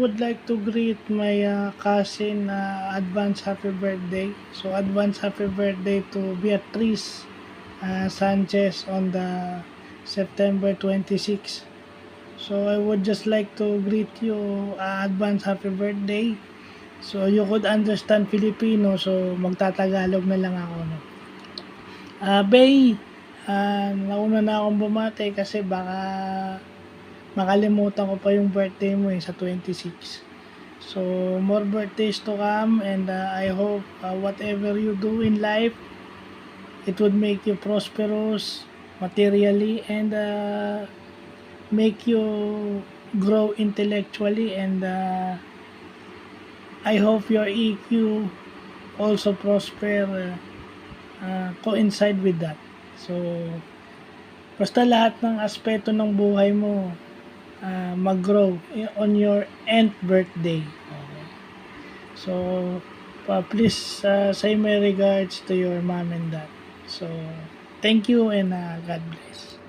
would like to greet my cousin advance happy birthday. So advance happy birthday to Beatrice Sanchez on the September 26. So I would just like to greet you advance happy birthday. So you could understand Filipino, so magtatagalog na lang ako. No? Bay, nauna na akong bumati kasi baka makalimutan ko pa yung birthday mo sa 26. So, more birthdays to come and I hope whatever you do in life, it would make you prosperous materially and make you grow intellectually and I hope your EQ also prosper coincide with that. So, basta lahat ng aspeto ng buhay mo mag-grow on your nth birthday. Okay. So, please say my regards to your mom and dad. So, thank you and God bless.